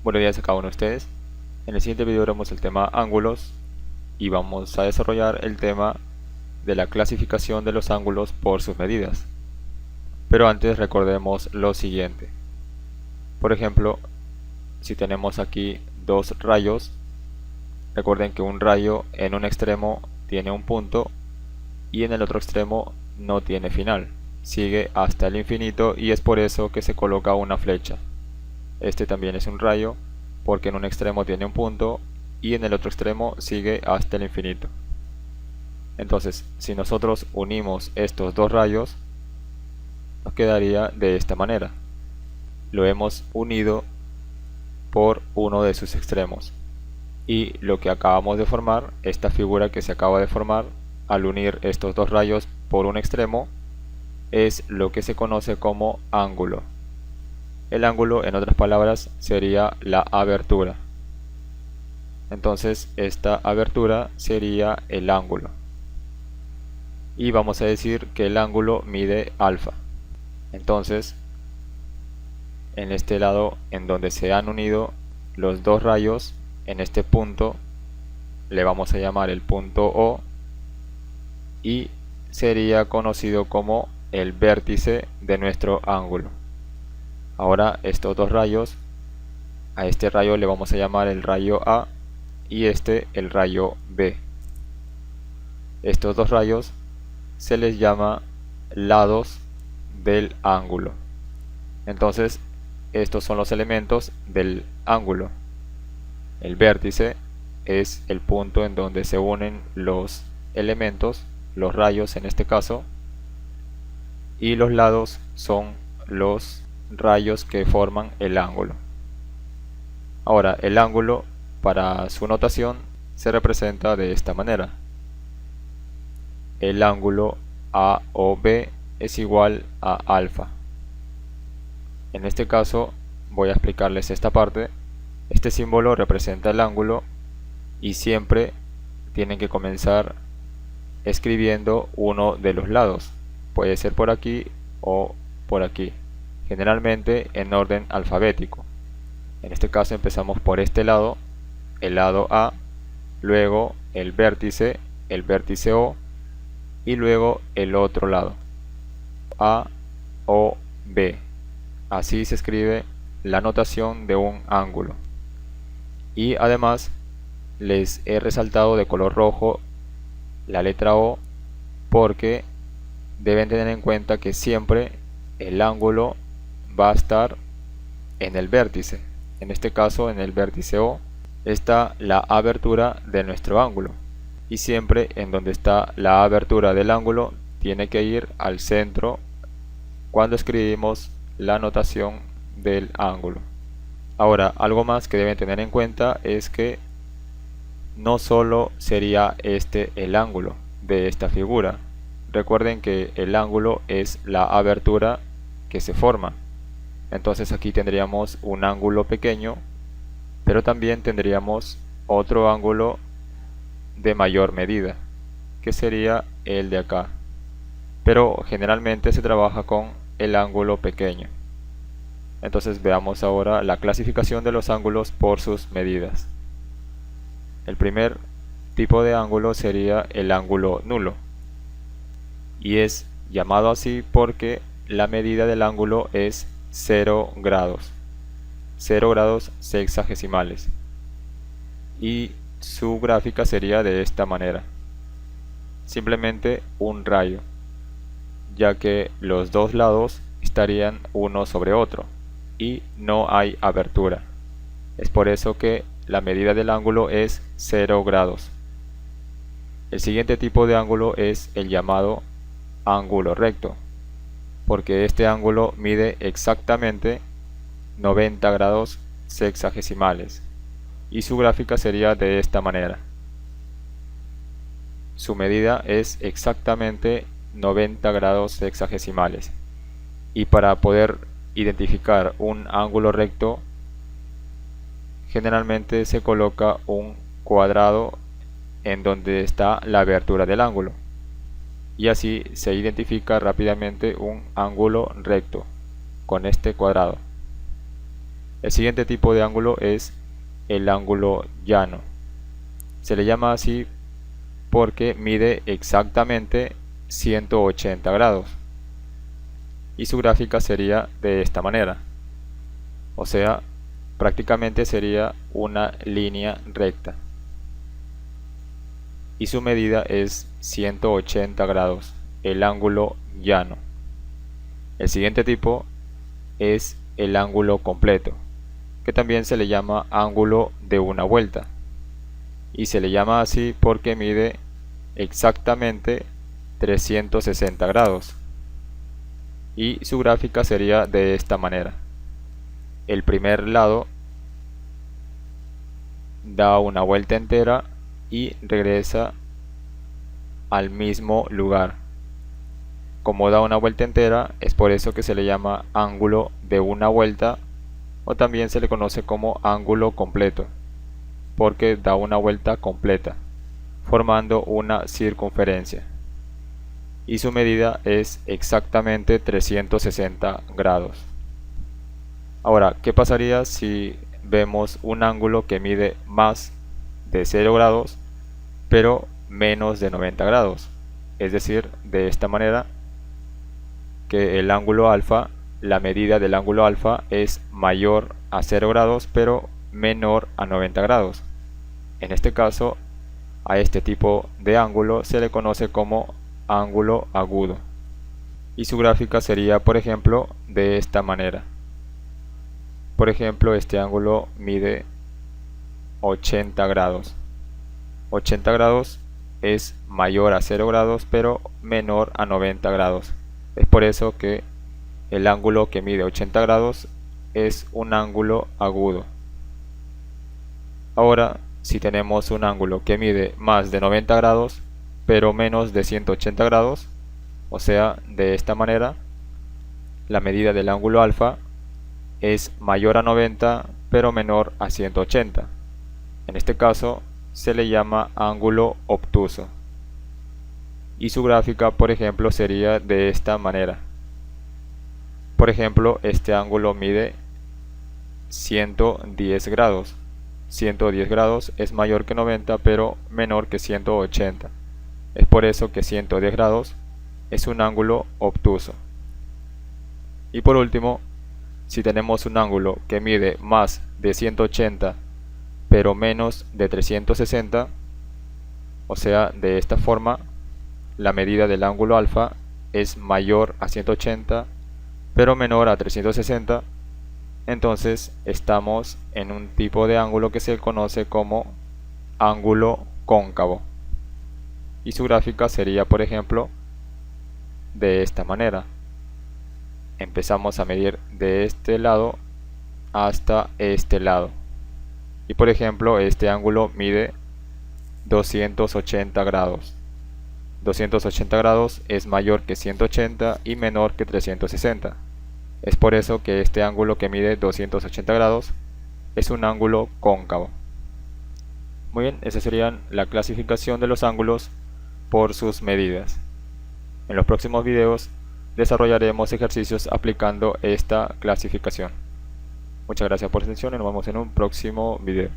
Buenos días a cada uno de ustedes. En el siguiente video veremos el tema ángulos y vamos a desarrollar el tema de la clasificación de los ángulos por sus medidas. Pero antes recordemos lo siguiente. Por ejemplo, si tenemos aquí dos rayos, recuerden que un rayo en un extremo tiene un punto y en el otro extremo no tiene final. Sigue hasta el infinito y es por eso que se coloca una flecha. Este también es un rayo porque en un extremo tiene un punto y en el otro extremo sigue hasta el infinito. Entonces, si nosotros unimos estos dos rayos, nos quedaría de esta manera. Lo hemos unido por uno de sus extremos. Y lo que acabamos de formar, esta figura que se acaba de formar al unir estos dos rayos por un extremo, es lo que se conoce como ángulo. El ángulo, en otras palabras, sería la abertura. Entonces, esta abertura sería el ángulo. Y vamos a decir que el ángulo mide alfa. Entonces, en este lado en donde se han unido los dos rayos, en este punto le vamos a llamar el punto O y sería conocido como el vértice de nuestro ángulo. Ahora estos dos rayos, a este rayo le vamos a llamar el rayo A y este el rayo B. Estos dos rayos se les llama lados del ángulo. Entonces estos son los elementos del ángulo. El vértice es el punto en donde se unen los elementos, los rayos en este caso, y los lados son los rayos que forman el ángulo. Ahora, el ángulo para su notación se representa de esta manera. El ángulo AOB es igual a alfa. En este caso voy a explicarles esta parte. Este símbolo representa el ángulo y siempre tienen que comenzar escribiendo uno de los lados. Puede ser por aquí o por aquí, generalmente en orden alfabético. En este caso empezamos por este lado, el lado A, luego el vértice O y luego el otro lado, A, O, B. Así se escribe la notación de un ángulo. Y además les he resaltado de color rojo la letra O porque deben tener en cuenta que siempre el ángulo va a estar en el vértice. En este caso, en el vértice O está la abertura de nuestro ángulo y siempre en donde está la abertura del ángulo tiene que ir al centro cuando escribimos la notación del ángulo. Ahora, algo más que deben tener en cuenta es que no solo sería este el ángulo de esta figura. Recuerden que el ángulo es la abertura que se forma. Entonces aquí tendríamos un ángulo pequeño, pero también tendríamos otro ángulo de mayor medida, que sería el de acá. Pero generalmente se trabaja con el ángulo pequeño. Entonces veamos ahora la clasificación de los ángulos por sus medidas. El primer tipo de ángulo sería el ángulo nulo. Y es llamado así porque la medida del ángulo es 0 grados. 0 grados sexagesimales. Y su gráfica sería de esta manera. Simplemente un rayo, ya que los dos lados estarían uno sobre otro y no hay abertura. Es por eso que la medida del ángulo es 0 grados. El siguiente tipo de ángulo es el llamado ángulo recto, porque este ángulo mide exactamente 90 grados sexagesimales y su gráfica sería de esta manera. Su medida es exactamente 90 grados sexagesimales y para poder identificar un ángulo recto generalmente se coloca un cuadrado en donde está la abertura del ángulo y así se identifica rápidamente un ángulo recto con este cuadrado. El siguiente tipo de ángulo es el ángulo llano. Se le llama así porque mide exactamente 180 grados. Y su gráfica sería de esta manera. O sea, prácticamente sería una línea recta. Y su medida es 180 grados, el ángulo llano. El siguiente tipo es el ángulo completo, que también se le llama ángulo de una vuelta. Y se le llama así porque mide exactamente 360 grados. Y su gráfica sería de esta manera. El primer lado da una vuelta entera y regresa al mismo lugar. Como da una vuelta entera, es por eso que se le llama ángulo de una vuelta, o también se le conoce como ángulo completo, porque da una vuelta completa, formando una circunferencia. Y su medida es exactamente 360 grados. Ahora, ¿qué pasaría si vemos un ángulo que mide más de 0 grados, pero menos de 90 grados? Es decir, de esta manera, que el ángulo alfa, la medida del ángulo alfa es mayor a 0 grados, pero menor a 90 grados. En este caso, a este tipo de ángulo se le conoce como ángulo agudo. Y su gráfica sería, por ejemplo, de esta manera. Por ejemplo, este ángulo mide 80 grados. 80 grados es mayor a 0 grados, pero menor a 90 grados. Es por eso que el ángulo que mide 80 grados es un ángulo agudo. Ahora, si tenemos un ángulo que mide más de 90 grados, pero menos de 180 grados, o sea, de esta manera, la medida del ángulo alfa es mayor a 90, pero menor a 180. En este caso, se le llama ángulo obtuso. Y su gráfica, por ejemplo, sería de esta manera. Por ejemplo, este ángulo mide 110 grados. 110 grados es mayor que 90, pero menor que 180. Es por eso que 110 grados es un ángulo obtuso. Y por último, si tenemos un ángulo que mide más de 180, pero menos de 360, o sea, de esta forma, la medida del ángulo alfa es mayor a 180, pero menor a 360, entonces estamos en un tipo de ángulo que se conoce como ángulo cóncavo. Y su gráfica sería, por ejemplo, de esta manera. Empezamos a medir de este lado hasta este lado. Y por ejemplo, este ángulo mide 280 grados. 280 grados es mayor que 180 y menor que 360. Es por eso que este ángulo que mide 280 grados es un ángulo cóncavo. Muy bien, esa sería la clasificación de los ángulos por sus medidas. En los próximos videos desarrollaremos ejercicios aplicando esta clasificación. Muchas gracias por su atención y nos vemos en un próximo video.